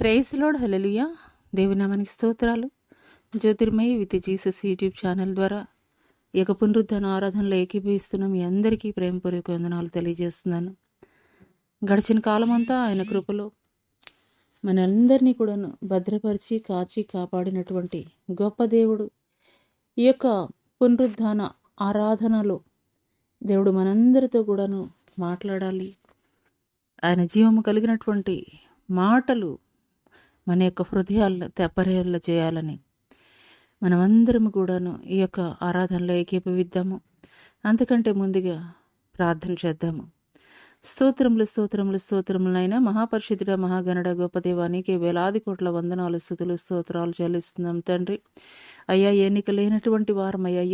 Praise lord, హల్లెలూయా. దేవుని నామానికి స్తోత్రాలు. Jyothirmayi with Jesus YouTube channel ద్వారా ఈ యొక్క పునరుద్ధరణ ఆరాధనలో ఏకీభవిస్తున్న మీ అందరికీ ప్రేమపూర్వక వందనాలు తెలియజేస్తున్నాను. గడిచిన కాలమంతా ఆయన కృపలో మనందరినీ కూడాను భద్రపరిచి కాచి కాపాడినటువంటి గొప్ప దేవుడు. ఈ యొక్క పునరుద్ధరణ ఆరాధనలో దేవుడు మనందరితో కూడాను మాట్లాడాలి. ఆయన జీవము కలిగినటువంటి మాటలు మన యొక్క హృదయాల్లో తెప్పరేళ్ళ చేయాలని మనమందరం కూడాను ఈ యొక్క ఆరాధనలో ఏకీభవిద్దాము. అంతకంటే ముందుగా ప్రార్థన చేద్దాము. స్తోత్రములు స్తోత్రములు స్తోత్రములైనా మహాపరిషుద్ధుడ మహాగణుడ గొప్ప దేవానికి వేలాది కోట్ల వందనాలు స్తుతులు స్తోత్రాలు చెల్లిస్తున్నాం తండ్రి. అయ్యా, ఎన్నిక లేనటువంటి వారమయ్యా,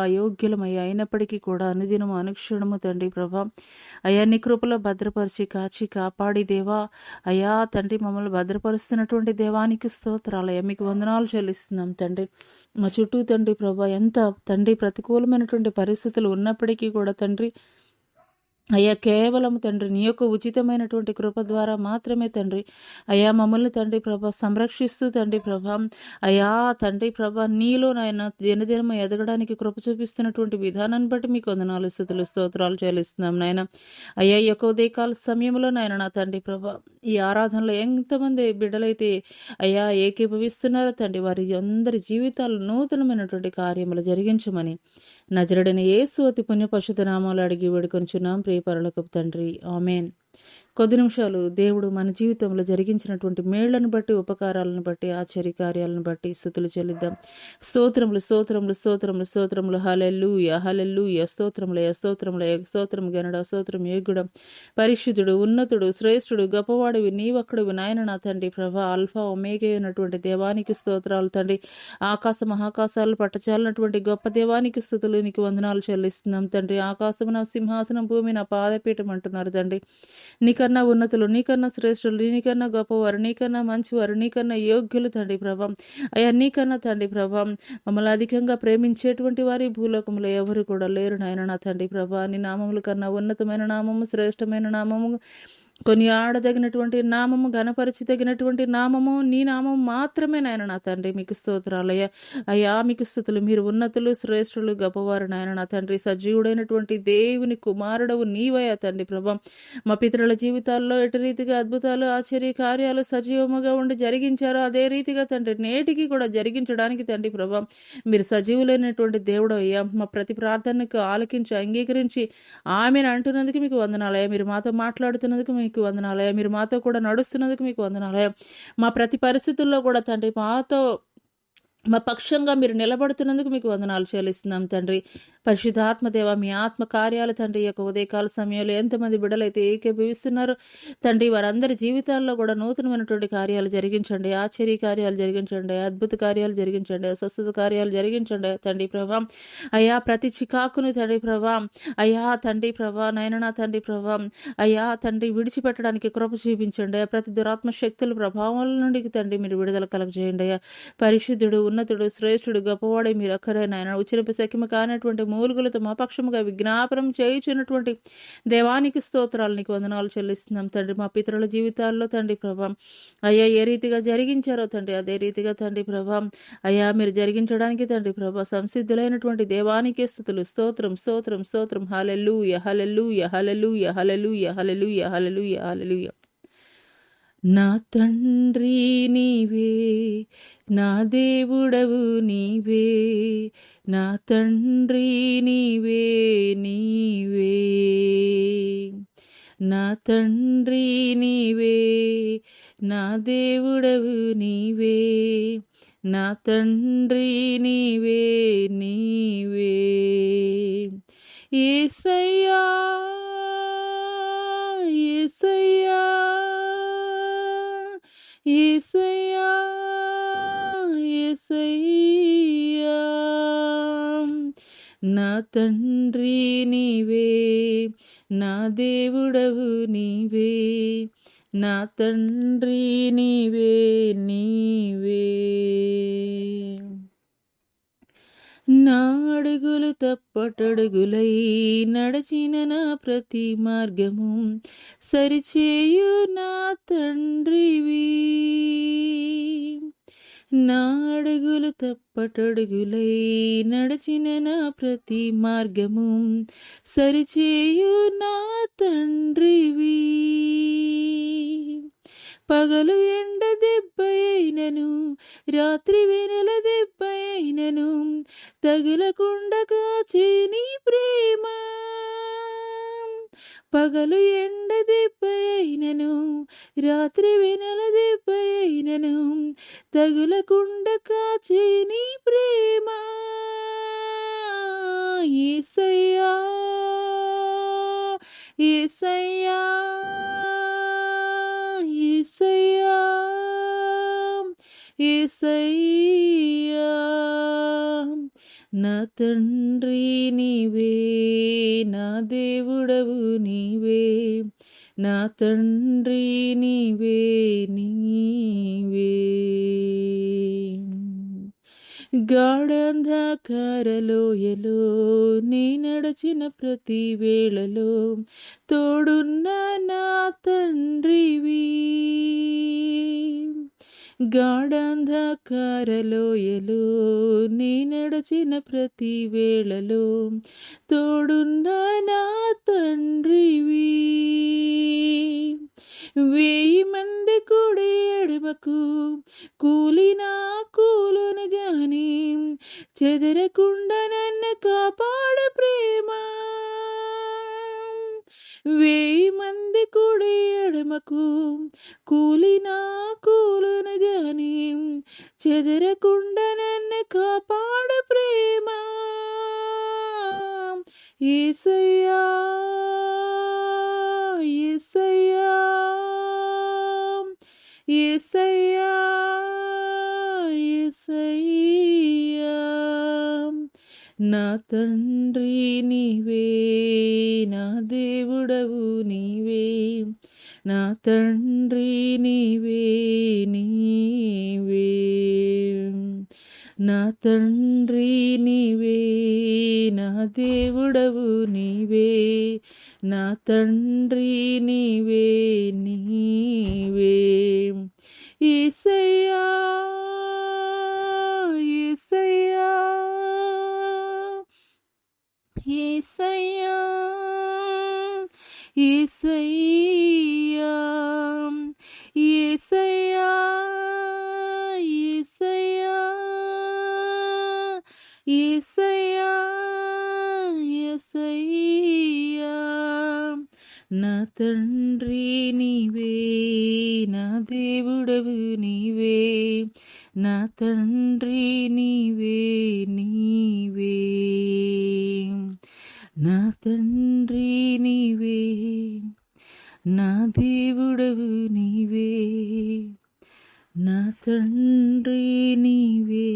అయోగ్యులమయ్యా, అయినప్పటికీ కూడా అనుదినము అనుక్షణము తండ్రి ప్రభా అయ్యా నీ కృపలో భద్రపరిచి కాచి కాపాడి దేవా అయ్యా తండ్రి మమ్మల్ని భద్రపరుస్తున్నటువంటి దేవానికి స్తోత్రాలయ్యా, మీకు వందనాలు చెల్లిస్తున్నాం తండ్రి. మా చుట్టూ తండ్రి ప్రభా ఎంత తండ్రి ప్రతికూలమైనటువంటి పరిస్థితులు ఉన్నప్పటికీ కూడా తండ్రి అయ్యా కేవలం తండ్రి నీ యొక్క ఉచితమైనటువంటి కృప ద్వారా మాత్రమే తండ్రి అయ్యా మమ్మల్ని తండ్రి ప్రభా సంరక్షిస్తూ తండ్రి ప్రభా అయ్యా తండ్రి ప్రభా నీలో నాయన దినదినం ఎదగడానికి కృప చూపిస్తున్నటువంటి విధానాన్ని బట్టి మీకు వందనాలు స్తుతులు స్తోత్రాలు చెల్లిస్తున్నాం నాయన. అయ్యా ఈ యొక్క ఉదయకాల సమయంలో నాయన నా తండ్రి ప్రభా ఈ ఆరాధనలో ఎంతమంది బిడ్డలైతే అయ్యా ఏకీభవిస్తున్నారో తండ్రి వారి అందరి జీవితాలు నూతనమైనటువంటి కార్యములు జరిగించమని నజరుడైన యేసు అతి పుణ్య పరిశుద్ధ నామాలు అడిగి వేడుకొనుచున్నాం ప్రియ పరలోకపు తండ్రి, ఆమేన్. కొద్ది నిమిషాలు దేవుడు మన జీవితంలో జరిగించినటువంటి మేళ్లను బట్టి ఉపకారాలను బట్టి ఆశ్చర్య కార్యాలను బట్టి స్తుతులు చెల్లిద్దాం. స్తోత్రములు స్తోత్రములు స్తోత్రములు స్తోత్రములు హల్లెలూయా హల్లెలూయా స్తోత్రములయ స్తోత్రములయ స్తోత్రం గనుడ స్తోత్రం యోగుడ పరిశుద్ధుడు ఉన్నతుడు శ్రేష్ఠుడు గొప్పవాడివి నీవక్కడివి నాయన నా తండ్రి ప్రభా ఆల్ఫా ఒమేగా అయినటువంటి దేవానికి స్తోత్రాలు తండ్రి. ఆకాశ మహాకాశాలు పట్టచాలినటువంటి గొప్ప దేవానికి స్తుతులు నీకు వందనాలు చెల్లిస్తున్నాం తండ్రి. ఆకాశం నా సింహాసనం, భూమి నా పాదపీఠం అంటున్నారు తండ్రి. నీకన్నా ఉన్నతులు, నీకన్నా శ్రేష్ఠులు, నీకన్నా గొప్పవారు, నీకన్నా మంచివారు, నీకన్నా యోగ్యులు తండ్రి ప్రభా అయ్యా నీకన్నా తండ్రి ప్రభా మమ్మల్ని అధికంగా ప్రేమించేటువంటి వారి భూలోకంలో ఎవరు కూడా లేరు నాయన నా తండ్రి ప్రభా. నీ నామముల కన్నా ఉన్నతమైన నామము, శ్రేష్టమైన నామము, కొనియాడదగినటువంటి నామము, ఘనపరచదగినటువంటి నామము నీ నామము మాత్రమే నాయన నా తండ్రి. మీకు స్తోత్రాలయ్యా అయ్యా మీకు స్తుతులు. మీరు ఉన్నతులు శ్రేష్ఠులు గొప్పవారు నాయన నా తండ్రి. సజీవుడైనటువంటి దేవుని కుమారుడవు నీవయ్యా తండ్రి ప్రభా. మా పితరుల జీవితాల్లో ఎటు రీతిగా అద్భుతాలు ఆశ్చర్య కార్యాలు సజీవముగా ఉండి జరిగించారో అదే రీతిగా తండ్రి నేటికి కూడా జరిగించడానికి తండ్రి ప్రభా మీరు సజీవులైనటువంటి దేవుడు అయ్యా. మా ప్రతి ప్రార్థనకు ఆలకించి అంగీకరించి ఆమెను అంటున్నందుకు మీకు వందనాలయ్యా. మీరు మాతో మాట్లాడుతున్నందుకు మీకు వందనాలయ్యా. మీరు మాతో కూడా నడుస్తున్నందుకు మీకు వందనాలయ్యా. మా ప్రతి పరిస్థితుల్లో కూడా తండ్రి మా పక్షంగా మీరు నిలబడుతున్నందుకు మీకు వందనాలు చెల్లిస్తున్నాం తండ్రి. పరిశుద్ధాత్మదేవ మీ ఆత్మ కార్యాలు తండ్రి యొక్క ఉదయకాల సమయంలో ఎంతమంది బిడ్డలైతే ఏకీభవిస్తున్నారు తండ్రి వారందరి జీవితాల్లో కూడా నూతనమైనటువంటి కార్యాలు జరిగించండి, ఆశ్చర్య కార్యాలు జరిగించండి, అద్భుత కార్యాలు జరిగించండి, స్వస్థత కార్యాలు జరిగించండి తండ్రి ప్రభా. అయ్యా ప్రతి చికాకును తండ్రి ప్రభా అయ్యా తండ్రి ప్రభా నయననా తండ్రి ప్రభా అయ్యా తండ్రి విడిచిపెట్టడానికి కృప చూపించండి. ప్రతి దురాత్మ శక్తుల ప్రభావాల నుండి తండ్రి మీరు విడుదల కలగజేయండి అయ్యా. పరిశుద్ధుడు ఉన్నతుడు శ్రేష్ఠుడు గొప్పవాడే మీరు ఒక్కరే నాయన. ఉచిరపు శక్యము కానటువంటి మూలుగులతో మా పక్షముగా విజ్ఞాపనం చేయుచున్నటువంటి దేవానికి స్తోత్రాలు నీకు వందనాలు చెల్లిస్తున్నాం తండ్రి. మా పితరుల జీవితాల్లో తండ్రి ప్రభా అయ్యా ఏ రీతిగా జరిగించారో తండ్రి అదే రీతిగా తండ్రి ప్రభా అయ్యా మీరు జరిగించడానికి తండ్రి ప్రభా సంసిద్ధులైనటువంటి దేవానికి స్తుతులు. స్తోత్రం స్తోత్రం స్తోత్రం హల్లెలూయా హల్లెలూయా హల్లెలూయా హల్లెలూయా హల్లెలూయా హల్లెలూయా హల్లెలూయా. నా తండ్రి నీవే, నా దేవుడవు నీవే, నా తండ్రి నీవే నీవే, నా తండ్రి నీవే, నా దేవుడవు నీవే, నా తండ్రి నీవే నీవే. యేసయ్యా యేసయ్యా యేసయ్యా యేసయ్యా, నా తండ్రి నీవే, నా దేవుడవు నీవే, నా తండ్రి నీవే నీవే. నా అడుగులు తప్పటడుగులై నడచిన నా ప్రతి మార్గము సరిచేయు నా తండ్రివి. నా అడుగులు తప్పటడుగులై నడిచిన నా ప్రతి మార్గము సరిచేయు నా తండ్రివి. పగలు ఎండ దెబ్బైనను రాత్రి వెనెల దెబ్బైనను తగులకుండా కాచే నీ ప్రేమ. పగలు ఎండ దెబ్బైనను రాత్రి వెనెల దెబ్బైనను తగులకుండా కాచే నీ ప్రేమ. యేసయ్యా యేసయ్యా యేసయ్యా యేసయ్యా నా తండ్రి నీవే, నా దేవుడవు నీవే, నా తండ్రి నీవే నీవే. గాఢాంధకారలోయలో నీ నడచిన ప్రతి వేళలో తోడున్న నా తండ్రివి. గాఢాంధకారలోయలో నీ నడచిన ప్రతి వేళలో తోడున్న నా తండ్రివి. 1000 మంది కుడి ఎడమకు కూలిన కూలును గాని చెదరకుండా నన్ను కాపాడ ప్రేమ. 1000 మంది కుడి ఎడమకు కూలిన కూలును గాని చెదరకుండా నన్ను కాపాడ ప్రేమ. యేసయ్యా యేసయ్యా యేసయ్యా యేసయ్యా నా తండ్రి నీవే, నా దేవుడవు నీవే, నా తండ్రి నీవే నీవే. నా తండ్రి నీవే, నా దేవుడవు నీవే, నా తండ్రి నీవే నీవే. యేసయ్యా యేసయ్యా యేసయ్యా యేసయ్యా యేసయ్యా యేసయ్యా యేసయ్యా యేసయ్యా నా తండ్రి నీవే, నా దేవుడవు నీవే, నా తండ్రి నీవే నీవే. నా తండ్రి నీవే, నా దేవుడవు నీవే, నా తండ్రి నీవే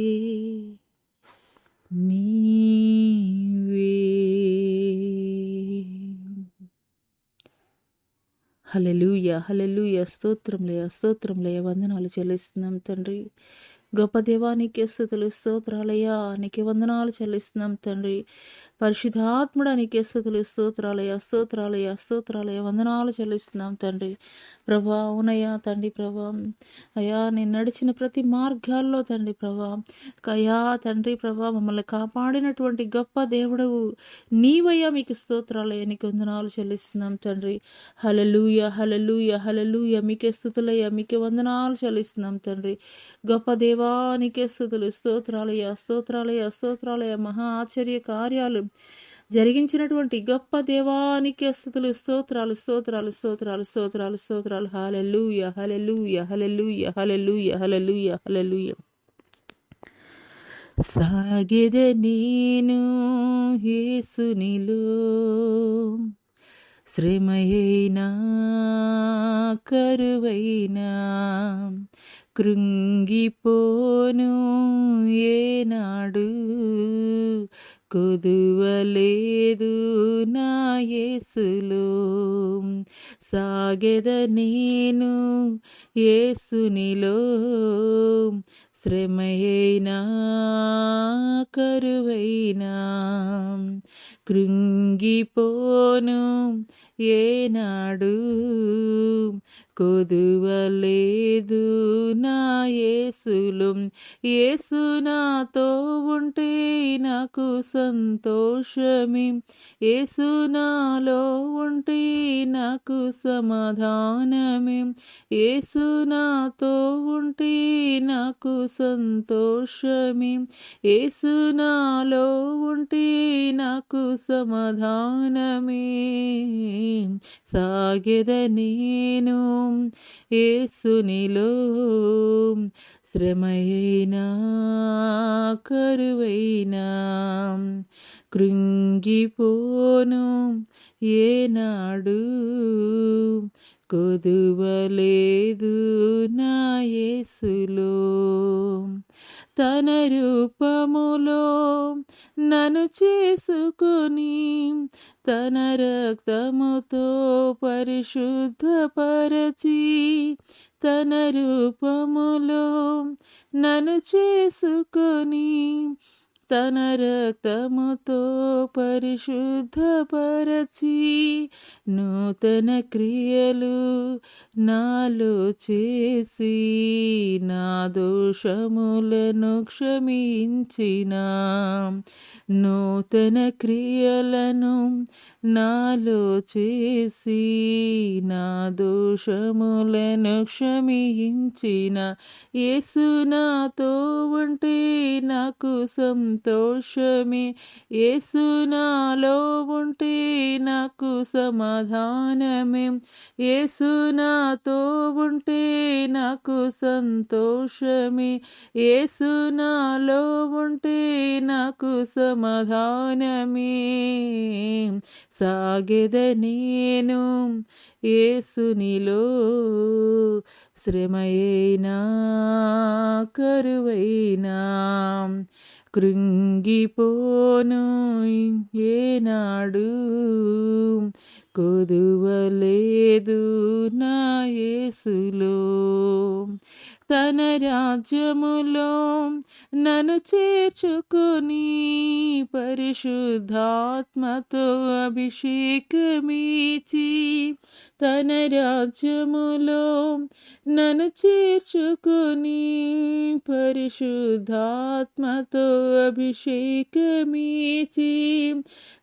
నీవే. హల్లెలూయా హల్లెలూయా. స్తోత్రంలయ స్తోత్రంలయ. వందనాలు చెల్లిస్తున్నాం తండ్రి. గొప్ప దేవా నీకే స్తుతులు స్తోత్రాలయ్యా, నీకే వందనాలు చెల్లిస్తున్నాం తండ్రి. పరిశుద్ధాత్ముడా నీకే స్తుతులు స్తోత్రాలయ స్తోత్రాలయ స్తోత్రాలయ వందనాలు చెల్లిస్తున్నాం తండ్రి. ప్రభా అవునయ్యా తండ్రి. ప్రభా అయ్యా నేను నడిచిన ప్రతి మార్గాల్లో తండ్రి ప్రభా అయ్యా తండ్రి ప్రభా మమ్మల్ని కాపాడినటువంటి గొప్ప దేవుడవు నీవయ్యా, మీకు స్తోత్రాలయ్యా, నీకు వందనాలు చెల్లిస్తున్నాం తండ్రి. హల్లెలూయా హల్లెలూయా హల్లెలూయా. మీకే స్తుతులయ్యా, మీకే వందనాలు చెల్లిస్తున్నాం తండ్రి. గొప్ప దేవా నీకే స్తుతులు స్తోత్రాలయ్యా స్తోత్రాలయ్యా స్తోత్రాలయ్యా. మహా ఆశ్చర్య కార్యాలు జరిగించినటువంటి గొప్ప దేవానికి స్తుతులు స్తోత్రాలు స్తోత్రాలు స్తోత్రాలు స్తోత్రాలు స్తోత్రాలు. హల్లెలూయా హల్లెలూయా హల్లెలూయా హల్లెలూయా హల్లెలూయా హల్లెలూయా. సాగెద నేను యేసునిలో శ్రమయైనా కరువైనా కృంగిపోను ఏనాడు, కొదువలేదు నా యేసులో. సాగెద నేను యేసునిలో శ్రమయైనా కరువైనా కృంగిపోను ఏనాడు, కొదువలేదు నా యేసులో. యేసు నాతో ఉంటే నాకు సంతోషమే, యేసు నాలో ఉంటే నాకు సమాధానమే, యేసు నాతో ఉంటే నాకు సంతోషమే, యేసు నాలో ఉంటే నాకు సమాధానమే. సాగెద నేను యేసునిలో, శ్రమయైనా కరువైనా కృంగిపోను ఏనాడు, కొదువలేదు నా యేసులో. తన రూపములో నన్ను చేసుకొని తన రక్తముతో పరిశుద్ధపరచి, తన రూపములో నన్ను చేసుకొని తన రక్తముతో పరిశుద్ధపరచి, నూతన క్రియలు నాలో చేసి నా దోషములను క్షమించిన, నూతన క్రియలను నాలో చేసి నా దోషములను క్షమించిన, యేసు నాతో ఉంటే నాకు సంతోషమే, యేసు నాలో ఉంటే నాకు సమాధానమే, యేసు నాతో ఉంటే నాకు సంతోషమే, యేసు నాలో ఉంటే నాకు సమాధానమే. సాగెద నేను యేసునిలో, శ్రమయైనా కరువైనా కృంగిపోను ఏనాడు, కొదువలేదు నా యేసులో. తన రాజ్యములో నన్ను చేర్చుకొని పరిశుద్ధాత్మతో అభిషేకమిచ్చి, తన రాజ్యములో నన్ను చేర్చుకొని పరిశుద్ధాత్మతో అభిషేకమిచ్చి,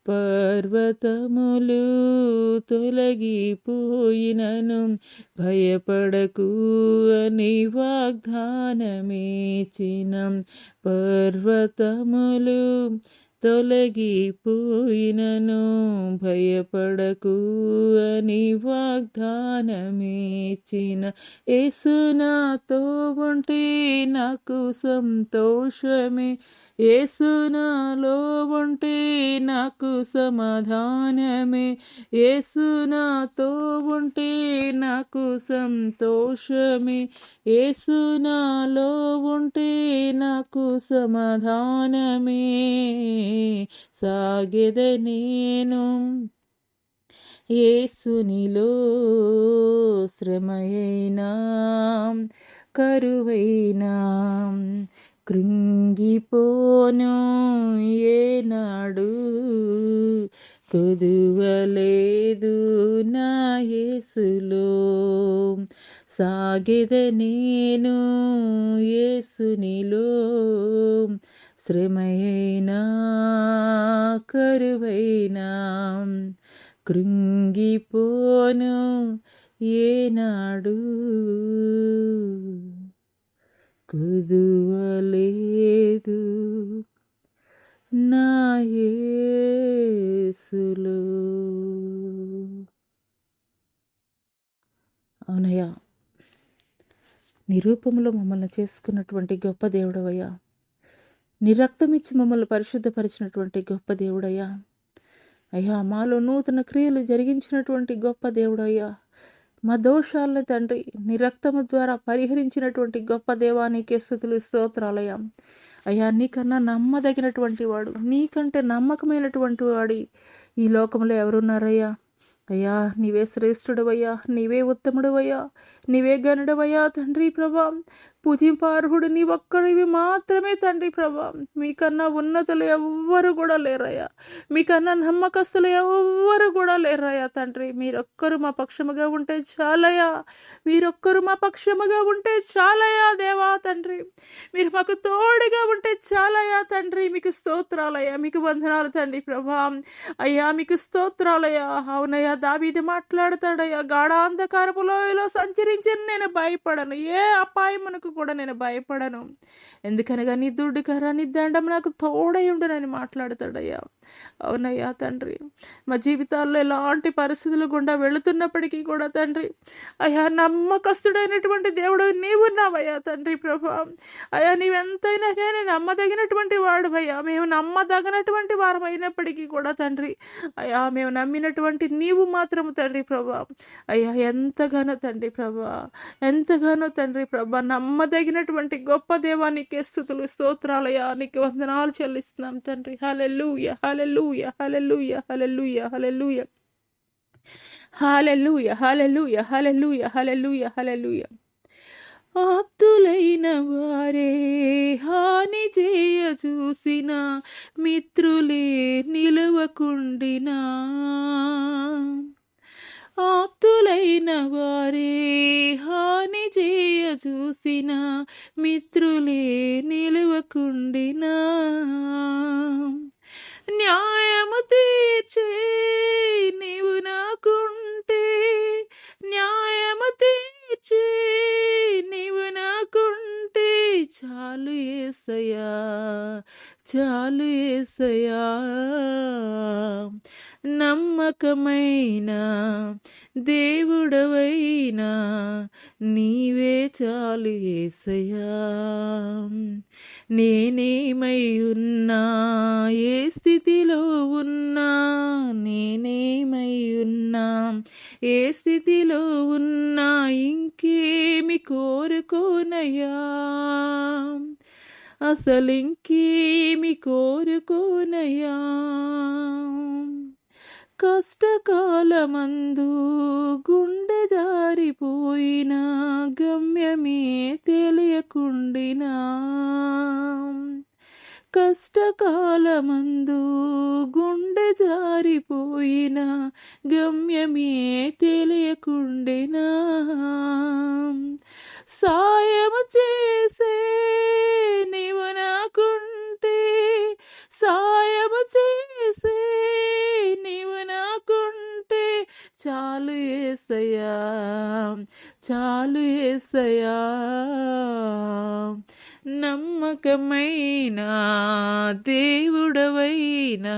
పర్వతములు తొలగిపోయినను భయపడకు అని వాగ్దానమిచ్చిన, పర్వతములు తొలగిపోయినను భయపడకు అని వాగ్దానమిచ్చిన, యేసు నాతో ఉంటే నాకు సంతోషమే, యేసు నాలో ఉంటే నాకు సమాధానమే, యేసు నాతో ఉంటే నాకు సంతోషమే, యేసు నాలో ఉంటే నాకు సమాధానమే. సాగెద నేను యేసునిలో, శ్రమయైనా కరువైనా కృంగిపోను ఏనాడు, కొదువలేదు నా యేసులో. సాగెద నేను యేసునిలో, శ్రమయైనా కరువైనా కృంగిపోను ఏనాడు, కొదువలేదు నా యేసులో. అవునయ్యా, నీ రూపంలో మమ్మల్ని చేసుకున్నటువంటి గొప్ప దేవుడవయ్యా, నీ రక్తమిచ్చి మమ్మల్ని పరిశుద్ధపరిచినటువంటి గొప్ప దేవుడయ్యా, అయ్యా మాలో నూతన క్రియలు జరిగించినటువంటి గొప్ప దేవుడయ్యా, మా దోషాలను తండ్రి నీ రక్తము ద్వారా పరిహరించినటువంటి గొప్ప దేవానికి స్తుతులు స్తోత్రాలయ్యా. అయ్యా నీకన్నా నమ్మదగినటువంటి వాడు, నీకంటే నమ్మకమైనటువంటి వాడి ఈ లోకంలో ఎవరున్నారయ్యా? అయ్యా నీవే శ్రేష్ఠుడవయ్యా, నీవే ఉత్తముడవయ్యా, నీవే గనుడవయ్యా తండ్రి ప్రభా. పూజింపార్హుడు నీ ఒక్కడివి మాత్రమే తండ్రి ప్రభా. మీకన్నా ఉన్నతులు ఎవ్వరు కూడా లేరయ్యా, మీకన్నా నమ్మకస్తులు ఎవ్వరు కూడా లేరయ్యా తండ్రి. మీరొక్కరు మా పక్షముగా ఉంటే చాలయ్యా, మీరొక్కరు మా పక్షముగా ఉంటే చాలయ్యా దేవా తండ్రి. మీరు మాకు తోడుగా ఉంటే చాలయ్యా తండ్రి. మీకు స్తోత్రాలయ్యా, మీకు వందనాలు తండ్రి ప్రభా. అయ్యా మీకు స్తోత్రాలయ్యా. అవునయ్యా, దావీదు మాట్లాడతాడయ్యా, గాఢాంధకారపు లోయలో సంచరించి నేను భయపడను, ఏ అపాయమునకు కూడా నేను భయపడను, ఎందుకనగా నీ దుడ్డు కర్ర నీ దండం నాకు తోడై ఉండునని మాట్లాడతాడయ్యా. అవునయ్యా తండ్రి, మా జీవితాల్లో ఎలాంటి పరిస్థితులు గుండా వెళుతున్నప్పటికీ కూడా తండ్రి అయ్యా, నమ్మకస్తుడైనటువంటి దేవుడు నీవున్నావయ్యా తండ్రి ప్రభా. అయ్యా నీవెంతైనా కానీ నమ్మదగినటువంటి వాడు అయ్యా. మేము నమ్మదగినటువంటి వారం అయినప్పటికీ కూడా తండ్రి అయ్యా, మేము నమ్మినటువంటి నీవు మాత్రము తండ్రి ప్రభా అయ్యా ఎంతగానో తండ్రి ప్రభా, ఎంతగానో తండ్రి ప్రభా నమ్మదగినటువంటి గొప్ప దేవానికి స్తుతులు స్తోత్రాలయ్యా. నీకు వందనాలు చెల్లిస్తున్నాం తండ్రి. హల్లెలూయా హల్లెలూయా హల్లెలూయా హల్లెలూయా హల్లెలూయా హల్లెలూయా హల్లెలూయా హల్లెలూయా హల్లెలూయా హల్లెలూయా. ఆప్తులైన వారే హాని చేయ చూసిన మిత్రులే నిలవకుండినా, ఆప్తులైన వారే హాని చేయ చూసిన మిత్రులే నిలవకుండినా, న్యాయము తీర్చే నీవు నాకుంటే, న్యాయము తీర్చే నీవు నాకుంటే చాలు యేసయ్యా, చాలు యేసయ్యా. నమ్మకమైన దేవుడవైనా నీవే చాలు యేసయ్యా. నేనేమై ఉన్నా, ఏ స్థితిలో ఉన్నా, నేనేమై ఉన్నా, ఏ స్థితిలో ఉన్నా, ఇంకేమి కోరుకోనయ్యా, అసలింకేమి కోరుకోనయ్యా. కష్టకాలమందు గుండె జారిపోయిన గమ్యమే తెలియకుండినా, కష్టకాలమందు గుండె జారిపోయిన గమ్యమే తెలియకుండినా, సాయము చేసే నీవు నాకుంటే, సాయము చేసే నీవు నాకుంటే చాలు యేసయ్యా, చాలు యేసయ్యా. నమ్మకమైన దేవుడవైనా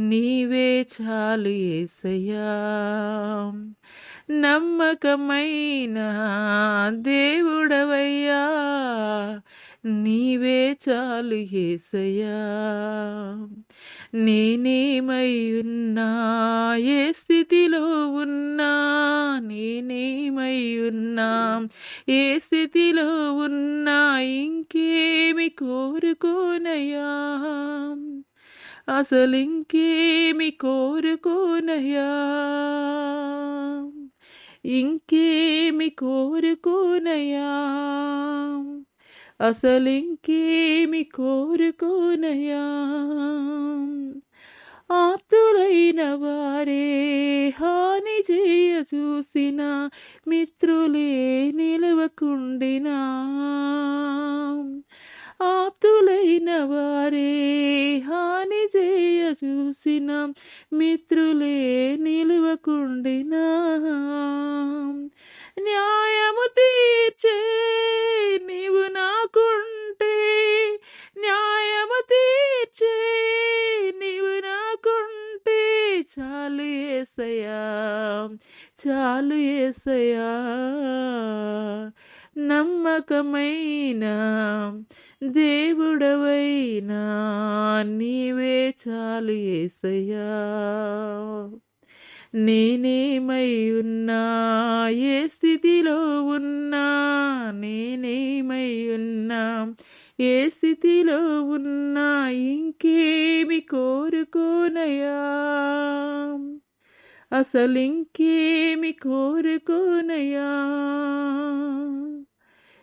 నీవే చాలు యేసయ్యా. నమ్మకమైన దేవుడవయ్యా నీవే చాలు యేసయ్యా. నేనేమై ఉన్నా, ఏ స్థితిలో ఉన్నా, నేనేమై ఉన్నా, ఏ స్థితిలో ఉన్నా, ఇంకేమి కోరుకోనయ్యా, అసలింకేమి కోరుకోనయ్యా, ఇంకేమి కోరుకోనయ్యా, అసలింకేమి కోరుకోనయ్యా. ఆప్తులైన వారే హాని చేయ చూసిన మిత్రులే నిలవకుండినా, ఆప్తులైన వారే హాని చేయ చూసిన మిత్రులే నిలవకుండినా, న్యాయము తీర్చే నీవు నాకుంటే, న్యాయము తీర్చే నీవు నాకుంటే చాలు యేసయ్యా, చాలు యేసయ్యా. నమ్మకమైన దేవుడవైనా నీవే చాలు యేసయ్యా. నేనేమై ఉన్నా, ఏ స్థితిలో ఉన్నా, నేనేమై ఉన్నా, ఏ స్థితిలో ఉన్నా, ఇంకేమి కోరుకోనయ్యా, అసలింకేమి కోరుకోనయ్యా,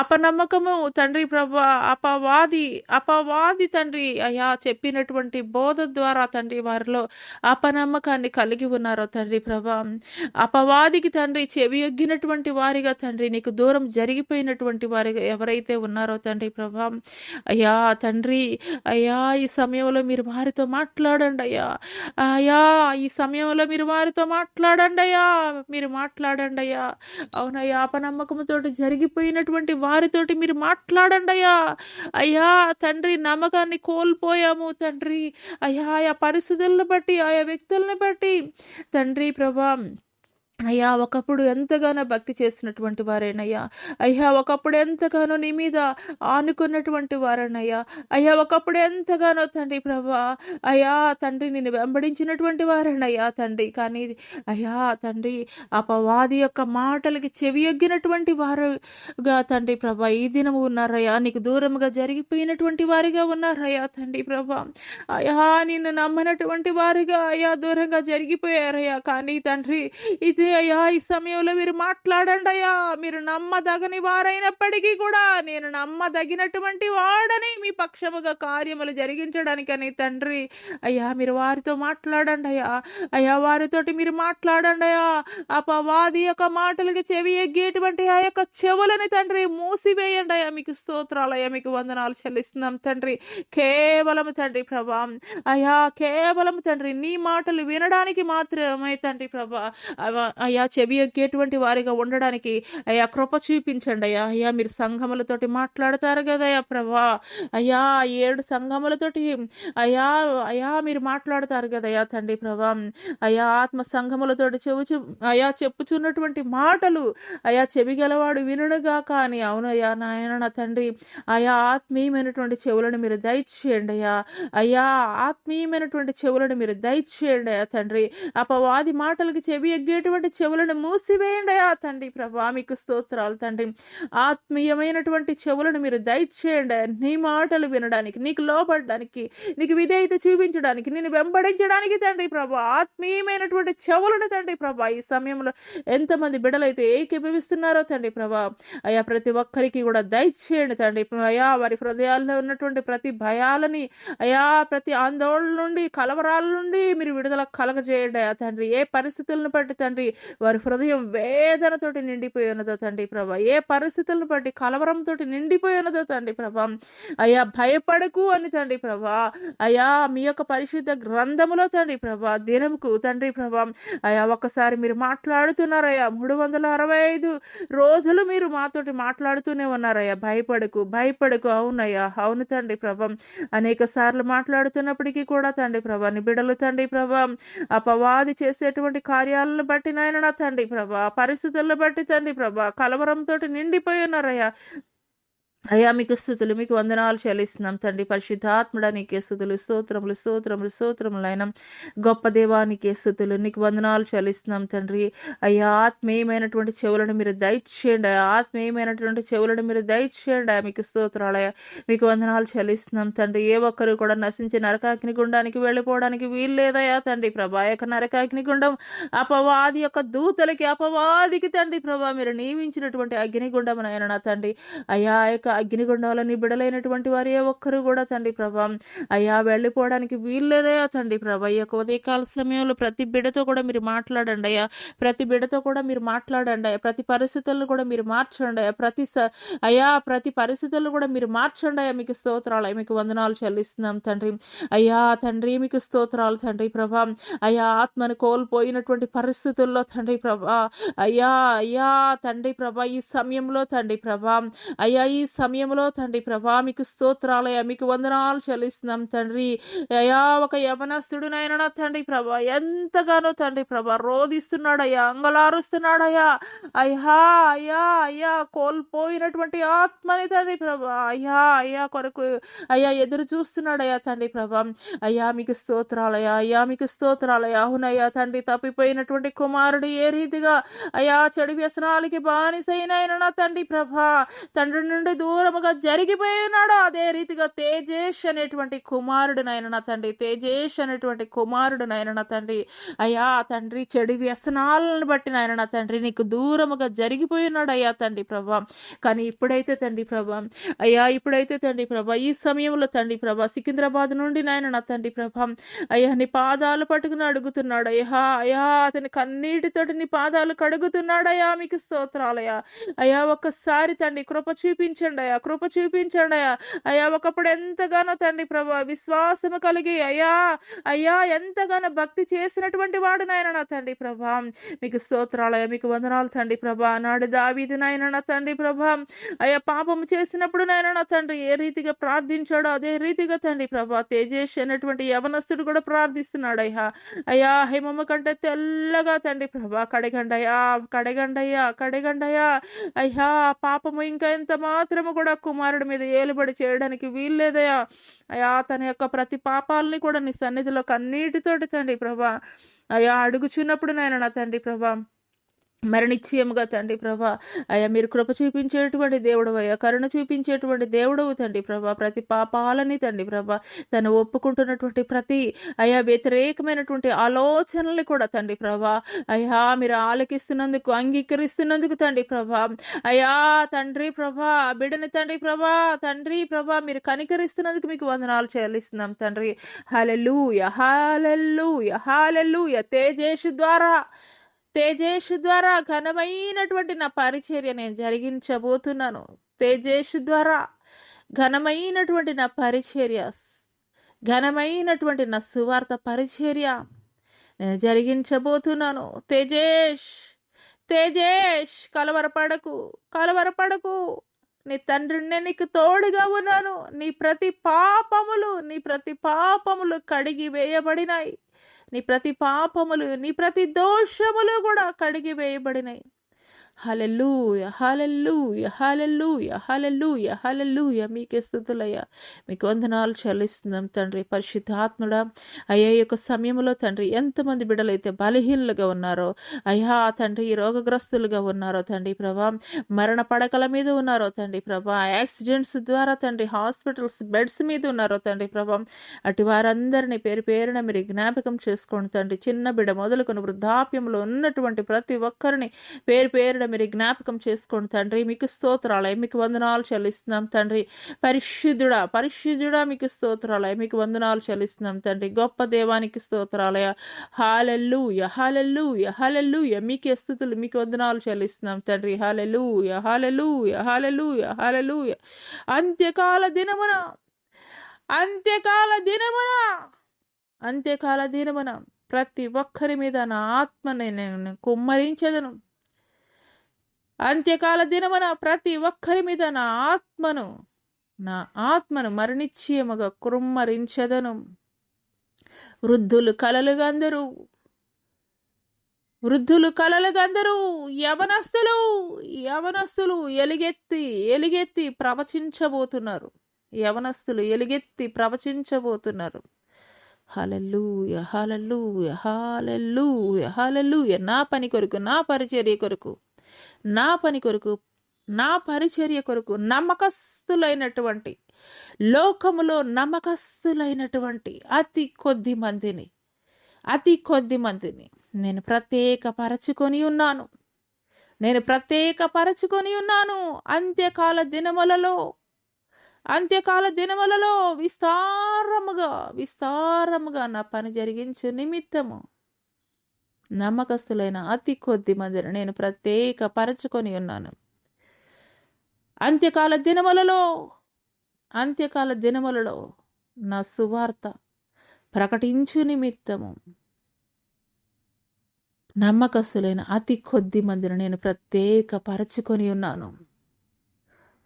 అపనమ్మకము తండ్రి ప్రభా, అపవాది అపవాది తండ్రి అయా చెప్పినటువంటి బోధ ద్వారా తండ్రి వారిలో అపనమ్మకాన్ని కలిగి ఉన్నారో తండ్రి ప్రభా, అపవాదికి తండ్రి చెవియొగ్గినటువంటి వారిగా తండ్రి నీకు దూరం జరిగిపోయినటువంటి వారిగా ఎవరైతే ఉన్నారో తండ్రి ప్రభా, అయ్యా తండ్రి అయ్యా ఈ సమయంలో మీరు వారితో మాట్లాడండి అయ్యా. అయ్యా ఈ సమయంలో మీరు వారితో మాట్లాడండి అయ్యా, మీరు మాట్లాడండి అయ్యా. అవునయ్యా, అపనమ్మకంతోటి జరిగిపోయినటువంటి వారితోటి మీరు మాట్లాడండి అయ్యా. అయ్యా తండ్రి నమ్మకాన్ని కోల్పోయాము తండ్రి అయ్యా, ఆయా పరిస్థితులను బట్టి ఆయా వ్యక్తులను బట్టి తండ్రి ప్రభా, అయ్యా ఒకప్పుడు ఎంతగానో భక్తి చేసినటువంటి వారేనయ్యా. అయ్యా ఒకప్పుడు ఎంతగానో నీ మీద ఆనుకున్నటువంటి వారేనయ్యా. అయ్యా ఒకప్పుడు ఎంతగానో తండ్రి ప్రభా అయ్యా తండ్రి నిన్ను వెంబడించినటువంటి వారేనయ్యా తండ్రి. కానీ అయ్యా తండ్రి అపవాది యొక్క మాటలకి చెవియొగ్గినటువంటి వారుగా తండ్రి ప్రభా ఈ దినము ఉన్నారయ్యా. నీకు దూరముగా జరిగిపోయినటువంటి వారిగా ఉన్నారయ్యా తండ్రి ప్రభా. అయ్యా నిన్ను నమ్మనటువంటి వారిగా అయ్యా దూరంగా జరిగిపోయారయ్యా. కానీ తండ్రి ఇది అయ్యా ఈ సమయంలో మీరు మాట్లాడండి అయ్యా. మీరు నమ్మదగని వారైనప్పటికీ కూడా నేను నమ్మదగినటువంటి వాడని మీ పక్షముగా కార్యములు జరిగించడానికని తండ్రి అయ్యా మీరు వారితో మాట్లాడండి అయ్యా. అయ్యా వారితోటి మీరు మాట్లాడండి అయ్యా. అపవాది యొక్క మాటలకి చెవి ఎగ్గేటువంటి ఆ యొక్క చెవులని తండ్రి మూసివేయండి అయ్యా. మీకు స్తోత్రాలయ్యా, మీకు వందనాలు చెల్లిస్తున్నాం తండ్రి. కేవలం తండ్రి ప్రభా అయ్యా, కేవలం తండ్రి నీ మాటలు వినడానికి మాత్రమే తండ్రి ప్రభా అయ్యా చెవి ఎగ్గేటువంటి వారిగా ఉండడానికి అయ్యా కృప చూపించండి అయ్యా. అయ్యా మీరు సంఘములతోటి మాట్లాడతారు కదయ్యా ప్రభా. అయ్యా 7 సంఘములతోటి అయ్యా అయ్యా మీరు మాట్లాడతారు కదయ్యా తండ్రి ప్రభా. అయ్యా ఆత్మ సంఘములతోటి అయ్యా చెప్పుచున్నటువంటి మాటలు అయ్యా చెవి గలవాడు వినుగాక అని. అవునయ్యా నాయన నా తండ్రి అయ్యా ఆత్మీయమైనటువంటి చెవులను మీరు దయచేయండి అయ్యా. అయ్యా ఆత్మీయమైనటువంటి చెవులను మీరు దయచేయండి అయ్యా తండ్రి. అపవాది మాటలకి చెవి ఎగ్గేటువంటి చెవులను మూసివేయండి అయ్యా తండ్రి ప్రభా. మీకు స్తోత్రాలు తండ్రి. ఆత్మీయమైనటువంటి చెవులను మీరు దయచేయండి. నీ మాటలు వినడానికి, నీకు లోబడడానికి, నీకు విధేయత చూపించడానికి, నేను వెంబడించడానికి తండ్రి ప్రభా ఆత్మీయమైనటువంటి చెవులను తండ్రి ప్రభా ఈ సమయంలో ఎంతమంది బిడ్డలైతే ఏకీభవిస్తున్నారో తండ్రి ప్రభా అయ్యా ప్రతి ఒక్కరికి కూడా దయచేయండి తండ్రి అయ్యా. వారి హృదయాల్లో ఉన్నటువంటి ప్రతి భయాలని అయ్యా, ప్రతి ఆందోళన నుండి కలవరాల నుండి మీరు విడుదల కలగజేయండి అయ్యా తండ్రి. ఏ పరిస్థితులను బట్టి తండ్రి వారి హృదయం వేదనతోటి నిండిపోయి ఉన్నదో తండ్రి ప్రభా, ఏ పరిస్థితులను బట్టి కలవరంతో నిండిపోయి ఉన్నదో తండ్రి ప్రభా అయ్యా భయపడకు అని తండ్రి ప్రభా అయ్యా మీ యొక్క పరిశుద్ధ గ్రంథములో తండ్రి ప్రభా దినముకు తండ్రి ప్రభా అయ్యా ఒక్కసారి మీరు మాట్లాడుతున్నారయ్యా. 365 రోజులు మీరు మాతోటి మాట్లాడుతూనే ఉన్నారయ్యా. భయపడకు భయపడకు. అవునయ్యా అవును తండ్రి ప్రభా. అనేక సార్లు మాట్లాడుతున్నప్పటికీ కూడా తండ్రి ప్రభా నీ బిడ్డలు తండ్రి ప్రభా అపవాది చేసేటువంటి కార్యాలను బట్టి నాయన నా తండ్రి ప్రభా పరిస్థితులను బట్టి తండ్రి ప్రభా కలవరంతో నిండిపోయి ఉన్నారయ్యా. అయ్యా మీకు స్తుతులు, మీకు వందనాలు చెల్లిస్తున్నాం తండ్రి. పరిశుద్ధాత్ముడా నీకే స్తుతులు, స్తోత్రములు స్తోత్రములు స్తోత్రములు అయినా గొప్ప దేవానికే స్తుతులు, నీకు వందనాలు చెల్లిస్తున్నాం తండ్రి. అయ్యా ఆత్మీయమైనటువంటి చెవులను మీరు దయచేయండి. ఆత్మీయమైనటువంటి చెవులను మీరు దయచేయండి. మీకు స్తోత్రాలయ, మీకు వందనాలు చెల్లిస్తున్నాం తండ్రి. ఏ ఒక్కరు కూడా నశించి నరకాగ్ని గుండానికి వెళ్ళిపోవడానికి వీల్లేదయ్యా తండ్రి ప్రభా. యొక్క నరకాగ్ని గుండం అపవాది యొక్క దూతలకి అపవాదికి తండ్రి ప్రభా మీరు నియమించినటువంటి అగ్నిగుండం నాయన నా తండ్రి. అయ్యా యొక్క అగ్నిగుండాలని బిడలైనటువంటి వారు ఏ ఒక్కరు కూడా తండ్రి ప్రభా అయ్యా వెళ్ళిపోవడానికి వీల్లేదయ్యా తండ్రి ప్రభా. ఈ యొక్క ఉదయకాల సమయంలో ప్రతి బిడ్డతో కూడా మీరు మాట్లాడండి అయ్యా. ప్రతి బిడ్డతో కూడా మీరు మాట్లాడండి అయ్యా. ప్రతి పరిస్థితులను కూడా మీరు మార్చండి అయ్యా. ప్రతి పరిస్థితులను కూడా మీరు మార్చండి అయ్యా. మీకు స్తోత్రాలు, మీకు వందనాలు చెల్లిస్తున్నాం తండ్రి. అయ్యా తండ్రి మీకు స్తోత్రాలు తండ్రి ప్రభా. అయ్యా ఆత్మను కోల్పోయినటువంటి పరిస్థితుల్లో తండ్రి ప్రభా అయ్యా అయ్యా తండ్రి ప్రభా ఈ సమయంలో తండ్రి ప్రభా అయ్యా ఈ సమయంలో తండ్రి ప్రభా మీకు స్తోత్రాలయ్యా, మీకు వందనాలు చెల్లిస్తున్నాం తండ్రి. అయ్యా ఒక యవనస్తుడునైనా తండ్రి ప్రభా ఎంతగానో తండ్రి ప్రభా రోధిస్తున్నాడయ్యా, అంగలారుస్తున్నాడయ్యా. అయ్యా అయ్యా అయ్యా కోల్పోయినటువంటి ఆత్మని తండ్రి ప్రభా అయ్యా అయ్యా కొరకు అయ్యా ఎదురు చూస్తున్నాడయ్యా తండ్రి ప్రభా. అయ్యా మీకు స్తోత్రాలయ్యా, అయ్యా మీకు స్తోత్రాలయ్యా. అవునయ్యా తండ్రి తప్పిపోయినటువంటి కుమారుడు ఏ రీతిగా అయ్యా చెడు వ్యసనాలకి బానిసైన తండ్రి ప్రభా తండ్రి నుండి దూరముగా జరిగిపోయి ఉన్నాడో అదే రీతిగా తేజేష్ అనేటువంటి కుమారుడు నాయన నా తండ్రి, తేజేష్ అనేటువంటి కుమారుడు నాయన నా తండ్రి. అయ్యా తండ్రి, చెడు వ్యసనాలను బట్టి నాయన నా తండ్రి నీకు దూరముగా జరిగిపోయి ఉన్నాడు అయ్యా తండ్రి ప్రభా. కానీ ఇప్పుడైతే తండ్రి ప్రభా, అయ్యా ఇప్పుడైతే తండ్రి ప్రభా, ఈ సమయంలో తండ్రి ప్రభా సికింద్రాబాద్ నుండి నాయన నా తండ్రి ప్రభా, అయ్యా నీ పాదాలు పట్టుకుని అడుగుతున్నాడు అయ్యా. అయ్యా అతని కన్నీటితోటి నీ పాదాలు కడుగుతున్నాడు అయ్యా. మీకు స్తోత్రాలయ్యా. అయ్యా ఒక్కసారి తండ్రి కృప చూపించండి అయ్యా, కృప చూపించండి అయ్యా. అయ్యా ఒకప్పుడు ఎంతగానో తండ్రి ప్రభా విశ్వాసము కలిగి అయ్యా, అయ్యా ఎంతగానో భక్తి చేసినటువంటి వాడు నాయన నా తండ్రి ప్రభా. మీకు స్తోత్రాలయ్యా, మీకు వందనాలు తండ్రి ప్రభా. నాడు దావీదు నాయన నా తండ్రి ప్రభా, అయ్యా పాపము చేసినప్పుడు నాయన నా తండ్రి ఏ రీతిగా ప్రార్థించాడో అదే రీతిగా తండ్రి ప్రభా తేజేష్ అనేటువంటి యవనస్తుడు కూడా ప్రార్థిస్తున్నాడు అయ్యా. అయ్యా హిమమ్మ కంటే తెల్లగా తండ్రి ప్రభా కడగండయ్యా, కడగండయ్యా, కడగండయ్యా. అయ్యా పాపము ఇంకా ఎంత మాత్రము కూడా కుమారుడి మీద ఏలుబడి చేయడానికి వీల్లేదయ్యా. అయ్యా తన యొక్క ప్రతి పాపాలని కూడా నీ సన్నిధిలో కన్నీటితోటి తండ్రి ప్రభా అయ్యా అడుగుచున్నప్పుడు నాయన నా తండ్రి ప్రభా మరి నిశ్చయముగా తండ్రి ప్రభా అయ్యా మీరు కృప చూపించేటువంటి దేవుడు అయ్యా, కరుణ చూపించేటువంటి దేవుడవు తండ్రి ప్రభా. ప్రతి పాపాలని తండ్రి ప్రభా తను ఒప్పుకుంటున్నటువంటి ప్రతి అయ్యా వ్యతిరేకమైనటువంటి ఆలోచనల్ని కూడా తండ్రి ప్రభా అయ్యా మీరు ఆలకిస్తున్నందుకు, అంగీకరిస్తున్నందుకు తండ్రి ప్రభా అయ్యా తండ్రి ప్రభా బిడ్డని తండ్రి ప్రభా, తండ్రి ప్రభా మీరు కనికరిస్తున్నందుకు మీకు వందనాలు చెల్లిస్తున్నాం తండ్రి. హల్లెలూయా, హల్లెలూయా, హల్లెలూయా. తేజేష్ ద్వారా ఘనమైనటువంటి నా పరిచర్య నేను జరిగించబోతున్నాను. తేజేష్ ద్వారా ఘనమైనటువంటి నా పరిచర్య, ఘనమైనటువంటి నా సువార్త పరిచర్య నేను జరిగించబోతున్నాను. తేజేష్ కలవరపడకు, కలవరపడకు. నీ తండ్రిని నీకు తోడుగా ఉన్నాను. నీ ప్రతి పాపములు కడిగి వేయబడినాయి. నీ ప్రతి పాపములు, నీ ప్రతి దోషములు కూడా కడిగి వేయబడినాయి. హల్లెలూయా, హల్లెలూయా, హల్లెలూయా, హల్లెలూయా, హల్లెలూయా. మీకే స్తుతులయ్యా, మీకు వందనాలు చెల్లిస్తున్నాం తండ్రి. పరిశుద్ధాత్ముడా అయ్యా ఈ యొక్క సమయంలో తండ్రి ఎంతమంది బిడ్డలైతే బలహీనులుగా ఉన్నారో అయ్యా తండ్రి, రోగగ్రస్తులుగా ఉన్నారో తండ్రి ప్రభా, మరణ పడకల మీద ఉన్నారో తండ్రి ప్రభా, యాక్సిడెంట్స్ ద్వారా తండ్రి హాస్పిటల్స్ బెడ్స్ మీద ఉన్నారో తండ్రి ప్రభా, అటు వారందరినీ పేరు పేరున మీరు జ్ఞాపకం చేసుకోండి తండ్రి. చిన్న బిడ్డ మొదలుకొని వృద్ధాప్యంలో ఉన్నటువంటి ప్రతి ఒక్కరిని పేరు పేరున మీరు జ్ఞాపకం చేసుకోండి తండ్రి. మీకు స్తోత్రాలయ, మీకు వందనాలు చెల్లిస్తున్నాం తండ్రి. పరిశుద్ధుడా మీకు స్తోత్రాలయ, మీకు వందనాలు చెల్లిస్తున్నాం తండ్రి. గొప్ప దేవానికి స్తోత్రాలయ. హల్లెలూయా, హల్లెలూయా, హల్లెలూయా. మీకే స్తుతులు, మీకు వందనాలు చెల్లిస్తున్నాం తండ్రి. హల్లెలూయా, హల్లెలూయా, హల్లెలూయా, హల్లెలూయా. అంత్యకాల దినమున ప్రతి ఒక్కరి మీద నా ఆత్మని నేను కుమ్మరించెదను. అంత్యకాల దినమున ప్రతి ఒక్కరి మీద నా ఆత్మను మరణిశ్చయముగా కుమ్మరించెదను. వృద్ధులు కలలుగందరూ యవనస్తులు ఎలుగెత్తి ప్రవచించబోతున్నారు. హల్లెలూయా, హల్లెలూయా, హల్లెలూయా, హల్లెలూయా. నా పని కొరకు, నా పరిచర్య కొరకు, నా పరిచర్య కొరకు నమ్మకస్తులైనటువంటి, లోకములో నమ్మకస్తులైనటువంటి అతి కొద్ది మందిని నేను ప్రత్యేకపరచుకొని ఉన్నాను. అంత్యకాల దినములలో విస్తారముగా నా పని జరిగించు నిమిత్తము నమ్మకస్తులైన అతి కొద్ది మందిని నేను ప్రత్యేకపరచుకొని ఉన్నాను. అంత్యకాల దినములలో నా సువార్త ప్రకటించు నిమిత్తము నమ్మకస్తులైన అతి కొద్ది మందిని నేను ప్రత్యేకపరచుకొని ఉన్నాను.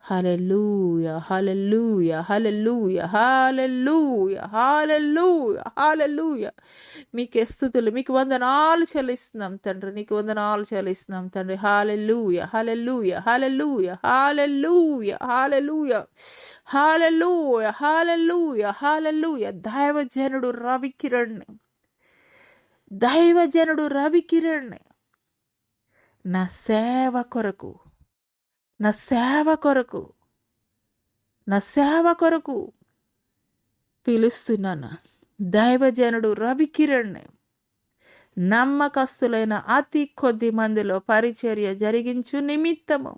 హల్లెలూయా, హల్లెలూయా, హల్లెలూయా, హల్లెలూయా, హల్లెలూయా, హల్లెలూయా. మీకే స్తుతులు, మీకు వందనాలు చెల్లిస్తున్నాం తండ్రి. నీకు వందనాలు చెల్లిస్తున్నాం తండ్రి. హల్లెలూయా, హల్లెలూయా, హల్లెలూయా, హల్లెలూయా, హల్లెలూయా, హల్లెలూయా, హల్లెలూయా, హల్లెలూయా. దైవజనుడు రవికిరణ్ నా సేవ కొరకు నా సేవ కొరకు పిలుస్తున్నాను. దైవజనుడు రవికిరణ్ నమ్మకస్తులైన అతి కొద్ది మందిలో పరిచర్య జరిగించు నిమిత్తము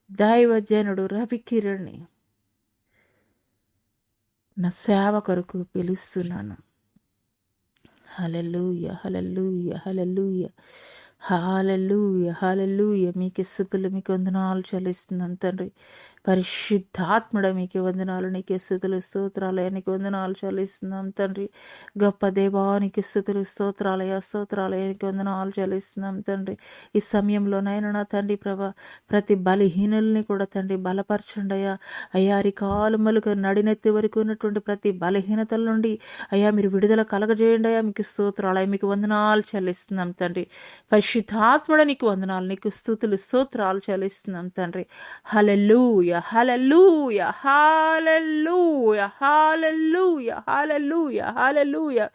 దైవజనుడు రవికిరణ్ నా సేవ కొరకు పిలుస్తున్నాను. హల్లెలూయా, హల్లెలూయా, హల్లెలూయా, హల్లెలూయా, హల్లెలూయా. మీకు స్తుతులు, మీకు వందనాలు చెల్లిస్తున్నాను తండ్రి. పరిశుద్ధాత్ముడ మీకు వందనాలు, నీకే స్తుతులు స్తోత్రాలయ, నీకు వందనాలు చెల్లిస్తున్నాం తండ్రి. గొప్ప దేవానికి స్తుతులు స్తోత్రాలయ, స్తోత్రాలయానికి వందనాలు చెల్లిస్తున్నాం తండ్రి. ఈ సమయంలోనైనా నా తండ్రి ప్రభా, ప్రతి బలహీనుల్ని కూడా తండ్రి బలపరచండి అయ్యా. అయ్యా అరికాలుమలుగా నడినెత్తి వరకు ఉన్నటువంటి ప్రతి బలహీనతల నుండి అయ్యా మీరు విడుదల కలగజేయండి అయ్యా. మీకు స్తోత్రాలయ, మీకు వందనాలు చెల్లిస్తున్నాం తండ్రి. పరిశుద్ధాత్ముడ నీకు వందనాలు, నీకు స్తుతులు స్తోత్రాలు చెల్లిస్తున్నాం తండ్రి. హల్లెలూయా, హల్లెలూయా, హల్లెలూయా, హల్లెలూయా, హల్లెలూయా, హల్లెలూయా,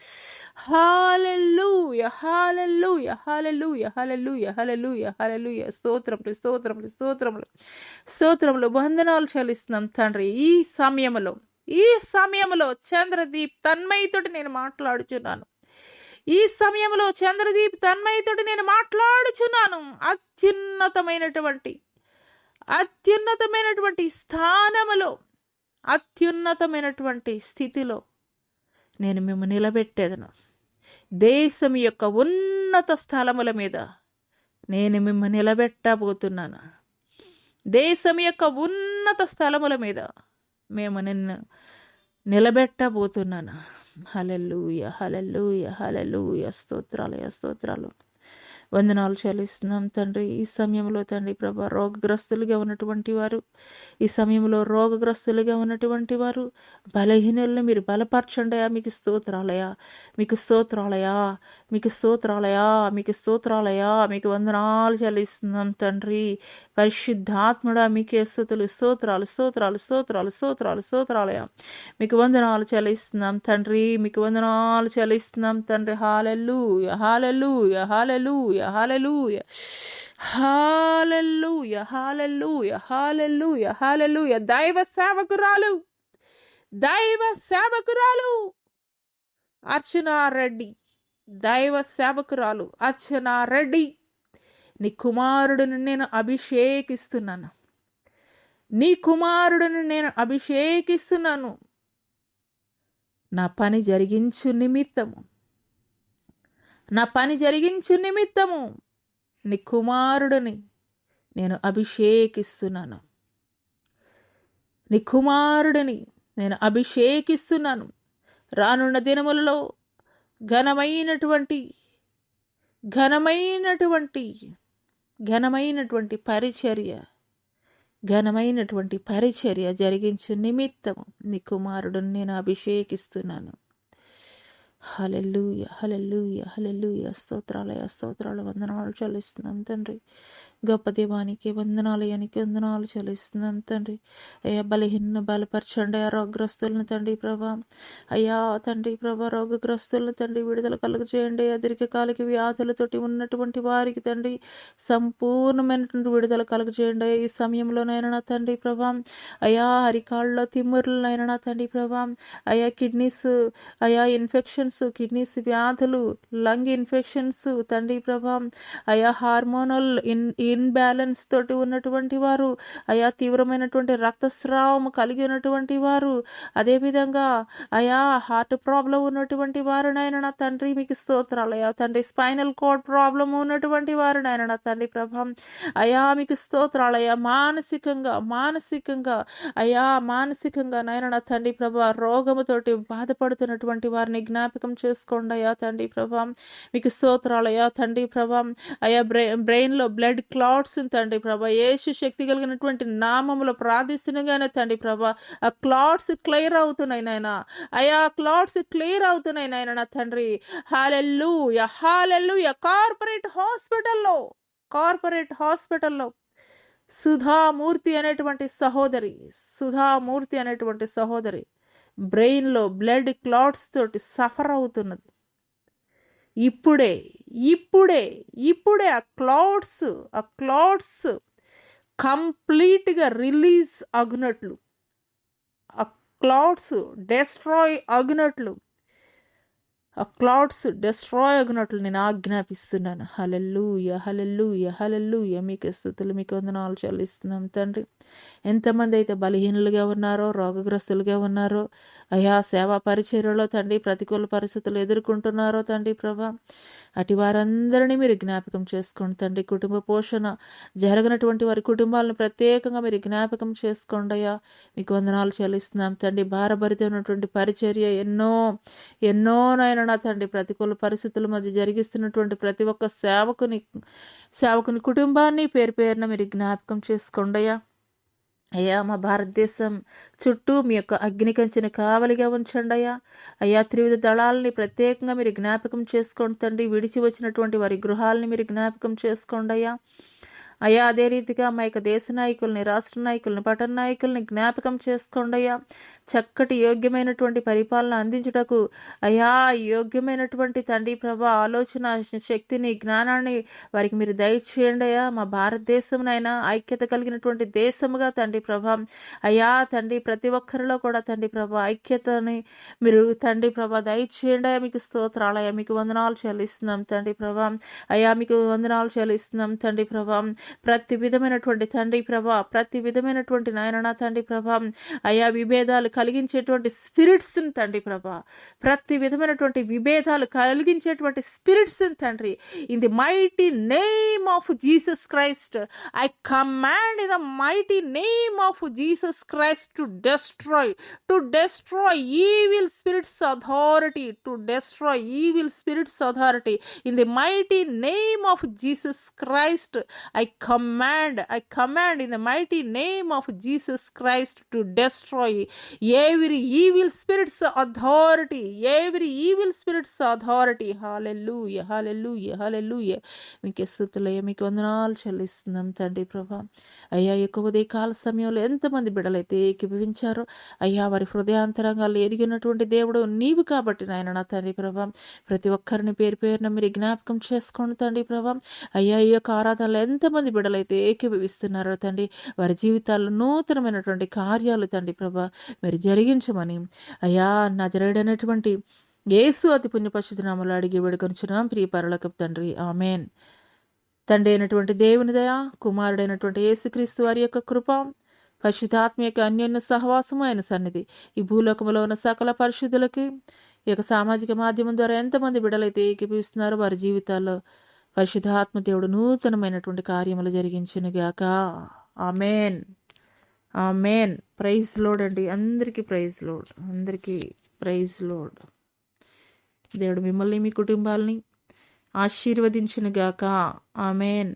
హల్లెలూయా, హల్లెలూయా, హల్లెలూయా, హల్లెలూయా, హల్లెలూయా, హల్లెలూయా. స్తోత్రములు, స్తోత్రములు, స్తోత్రములు, స్తోత్రములు, వందనాలు చెల్లిస్తున్నాం తండ్రి. ఈ సమయంలో చంద్రదీప్ తన్మయ్యతోటి నేను మాట్లాడుచున్నాను. ఈ సమయంలో చంద్రదీప్ తన్మయ్యతోటి నేను మాట్లాడుచున్నాను. అత్యున్నతమైనటువంటి స్థానములో, అత్యున్నతమైనటువంటి స్థితిలో నేను మిమ్మల్ని నిలబెట్టేదను. దేశం యొక్క ఉన్నత స్థలముల మీద నేను మిమ్మల్ని నిలబెట్టబోతున్నాను. దేశం యొక్క ఉన్నత స్థలముల మీద మేము నిన్ను నిలబెట్టబోతున్నాను. హల్లెలూయా, హల్లెలూయా, హల్లెలూయా. స్తోత్రాలయ, స్తోత్రాలు, వందనాలు చెల్లిస్తున్నాం తండ్రి. ఈ సమయంలో తండ్రి ప్రభా, రోగగ్రస్తులుగా ఉన్నటువంటి వారు, ఈ సమయంలో రోగగ్రస్తులుగా ఉన్నటువంటి వారు, బలహీనులను మీరు బలపరచండి. మీకు స్తోత్రాలయా, మీకు స్తోత్రాలయా, మీకు స్తోత్రాలయా, మీకు స్తోత్రాలయా, మీకు వందనాలు చెల్లిస్తున్నాం తండ్రి. పరిశుద్ధాత్ముడా మీకే స్తుతులు, స్తోత్రాలు, స్తోత్రాలు, స్తోత్రాలు, స్తోత్రాలు, స్తోత్రాలయా, మీకు వందనాలు చెల్లిస్తున్నాం తండ్రి. మీకు వందనాలు చెల్లిస్తున్నాం తండ్రి. హల్లెలూయా, హల్లెలూయా, హల్లెలూయా, హల్లెలూయా, హల్లెలూయా, హల్లెలూయా, హల్లెలూయా, హల్లెలూయా. దైవ సేవకురాలు అర్చనారెడ్డి, దైవ సేవకురాలు అర్చనారెడ్డి, నీ కుమారుడిని నేను అభిషేకిస్తున్నాను. నీ కుమారుడిని నేను అభిషేకిస్తున్నాను. నా పని జరిగించు నిమిత్తము, నా పని జరిగించు నిమిత్తము నీ కుమారుడిని నేను అభిషేకిస్తున్నాను. నీ కుమారుడిని నేను అభిషేకిస్తున్నాను. రానున్న దినములలో ఘనమైనటువంటి పరిచర్య జరిగించు నిమిత్తము నీ కుమారుడిని నేను అభిషేకిస్తున్నాను. హల్లెలూయా, హల్లెలూయా, హల్లెలూయా. స్తోత్రాలయ, స్తోత్రాలు, వందనాలు చెల్లిస్తున్నాం తండ్రి. గొప్ప దేవానికి వందనాలయానికి వందనాలు చెల్లిస్తున్నాం తండ్రి. అయ్యా బలహీన బలపరచండి. అయ్యా రోగగ్రస్తులను తండ్రి ప్రభా, అయ్యా తండ్రి ప్రభా, రోగగ్రస్తులను తండ్రి విడుదల కలుగజేయండి. దీర్ఘకాలిక వ్యాధులతోటి ఉన్నటువంటి వారికి తండ్రి సంపూర్ణమైనటువంటి విడుదల కలుగజేయండి. ఈ సమయంలోనైనా నా తండ్రి ప్రభా, అయ్యా అరికాళ్ళలో తిమ్మురులనైనా నా తండ్రి ప్రభా, అయ్యా కిడ్నీస్, అయ్యా ఇన్ఫెక్షన్స్, కిడ్నీస్ వ్యాధులు, లంగ్ ఇన్ఫెక్షన్స్ తండ్రి ప్రభా, అయా హార్మోనల్ ఇన్బ్యాలెన్స్ తోటి ఉన్నటువంటి వారు, అయా తీవ్రమైనటువంటి రక్తస్రావం కలిగి ఉన్నటువంటి వారు, అదేవిధంగా అయా హార్ట్ ప్రాబ్లం ఉన్నటువంటి వారునైనా నా తండ్రి మీకు స్తోత్రాలయ్యా తండ్రి. స్పైనల్ కార్డ్ ప్రాబ్లం ఉన్నటువంటి వారునైనా నా తండ్రి ప్రభా, అయా మీకు స్తోత్రాలయ్యా. మానసికంగా నైనా నా తండ్రి ప్రభా, రోగముతోటి బాధపడుతున్నటువంటి వారిని జ్ఞాపకం చేసుకోండి అయ్యా తండ్రి ప్రభా. మీకు స్తోత్రాలయ్యా తండ్రి ప్రభా. అయ్యా బ్రెయిన్లో బ్లడ్ క్లాట్స్ తండ్రి ప్రభా, యేసు శక్తి కలిగినటువంటి నామములో ప్రార్థిస్తుండగానే తండ్రి ప్రభా, ఆ క్లాట్స్ క్లియర్ అవుతున్నాయి నాయన. అయ్యా క్లాట్స్ క్లియర్ అవుతున్నాయి నాయన నా తండ్రి. హల్లెలూయా, హల్లెలూయా. కార్పొరేట్ హాస్పిటల్లో సుధామూర్తి అనేటువంటి సహోదరి బ్రెయిన్లో బ్లడ్ క్లాట్స్ తోటి సఫర్ అవుతున్నది. ఇప్పుడే ఆ క్లాట్స్ కంప్లీట్గా రిలీజ్ అగునట్లు క్లౌడ్స్ డెస్ట్రాయ్ అగినట్లు, ఆ క్లౌడ్స్ డెస్ట్రాయ్ అగినట్లు నేను ఆజ్ఞాపిస్తున్నాను. హల్లెలూయా, హల్లెలూయా, హల్లెలూయా. మీకు స్తుతులు, మీకు వందనాలు చెల్లిస్తున్నాం తండ్రి. ఎంతమంది అయితే బలహీనులుగా ఉన్నారో, రోగగ్రస్తులుగా ఉన్నారో, అయా సేవా పరిచర్యలో తండ్రి ప్రతికూల పరిస్థితులు ఎదుర్కొంటున్నారో తండ్రి ప్రభా, అటు వారందరినీ మీరు జ్ఞాపకం చేసుకోండి తండ్రి. కుటుంబ పోషణ జరగనటువంటి వారి కుటుంబాలను ప్రత్యేకంగా మీరు జ్ఞాపకం చేసుకోండి అయ్యా. మీకు వందనాలు చెల్లిస్తున్నాం తండ్రి. భారభరితమైనటువంటి పరిచర్య ఎన్నో నాయన నా తండ్రి ప్రతికూల పరిస్థితుల మధ్య జరిగిస్తున్నటువంటి ప్రతి ఒక్క సేవకుని కుటుంబాన్ని పేరు పేరున మీరు జ్ఞాపకం చేసుకోండి అయ్యా. అయ్యా మా భారతదేశం చుట్టూ మీ యొక్క అగ్ని కంచెను కావలిగా ఉంచండి అయ్యా. అయ్యా త్రివిధ దళాలని ప్రత్యేకంగా మీరు జ్ఞాపకం చేసుకోండి తండ్రి. విడిచి వచ్చినటువంటి వారి గృహాలని మీరు జ్ఞాపకం చేసుకోండి అయ్యా. అయ్యా అదే రీతిగా మా యొక్క దేశ నాయకుల్ని, రాష్ట్ర నాయకుల్ని, పట్టణ నాయకుల్ని జ్ఞాపకం చేసుకోండి అయ్యా. చక్కటి యోగ్యమైనటువంటి పరిపాలన అందించుటకు అయ్యా యోగ్యమైనటువంటి తండ్రి ప్రభా ఆలోచన శక్తిని, జ్ఞానాన్ని వారికి మీరు దయచేయండి అయ్యా. మా భారతదేశంనైనా ఐక్యత కలిగినటువంటి దేశముగా తండ్రి ప్రభా అయ్యా తండ్రి ప్రతి ఒక్కరిలో కూడా తండ్రి ప్రభా ఐక్యతని మీరు తండ్రి ప్రభా దయచేయండి అయ్యా. మీకు స్తోత్రాలయ్యా, మీకు వందనాలు చెల్లిస్తున్నాం తండ్రి ప్రభా అయ్యా. మీకు వందనాలు చెల్లిస్తున్నాం తండ్రి ప్రభా. ప్రతి విధమైనటువంటి తండ్రి ప్రభా, ప్రతి విధమైనటువంటి నాయన తండ్రి ప్రభా అయ్యా విభేదాలు కలిగించేటువంటి స్పిరిట్స్ని తండ్రి ప్రభా, ప్రతి విధమైనటువంటి విభేదాలు కలిగించేటువంటి స్పిరిట్స్ని తండ్రి, in the mighty name of Jesus Christ I command in the mighty name of Jesus Christ to destroy evil spirits authority, to destroy evil spirits authority in the mighty name of Jesus Christ. I command in the mighty name of Jesus Christ to destroy every evil spirit's authority, every evil spirit's authority. Hallelujah, hallelujah, hallelujah. మీకు స్తుతులయ్యా, మీకు వందనాలు చెల్లిస్తున్నాం తండ్రి ప్రభా. అయ్యా ఎక్కువ కాల సమయంలో ఎంతమంది బిడ్డలైతే ఏకీభవించారో అయ్యా వారి హృదయాంతరంగాలు ఎదిగినటువంటి దేవుడు నీవు కాబట్టి నాయన నా తండ్రి ప్రభా ప్రతి ఒక్కరిని పేరు పేరున మీరు జ్ఞాపకం చేసుకోండి తండ్రి ప్రభా. అయ్యా ఈ యొక్క ఆరాధనలో ఎంతమంది బిడ్డలైతే ఏకీభవిస్తున్నారో తండ్రి వారి జీవితాల్లో నూతనమైనటువంటి కార్యాలు తండ్రి ప్రభా మీరు జరిగించమని అయ్యా నజరేయుడైనటువంటి యేసు అతి పుణ్య పరిశుద్ధ నామములో అడిగి వేడుకొనుచున్నాం ప్రియ పరలోకపు తండ్రి, ఆమేన్. తండ్రి అయినటువంటి దేవుని దయ, కుమారుడైనటువంటి యేసుక్రీస్తు వారి యొక్క కృప, పరిశుద్ధాత్మ యొక్క అన్యోన్య సహవాసము ఆయన సన్నిధి ఈ భూలోకంలో ఉన్న సకల పరిశుద్ధులకి ఈ యొక్క సామాజిక మాధ్యమం ద్వారా ఎంతమంది బిడ్డలైతే ఏకీభవిస్తున్నారో వారి జీవితాల్లో పరిశుద్ధాత్మ దేవుడు నూతనమైనటువంటి కార్యములు జరిగించునుగాక. ఆమేన్, ఆమేన్. ప్రైజ్ లోడ్ అండి, అందరికీ ప్రైజ్ లోడ్, అందరికీ ప్రైజ్ లోడ్. దేవుడు మిమ్మల్ని మీ కుటుంబాలని ఆశీర్వదించునుగాక. ఆమేన్.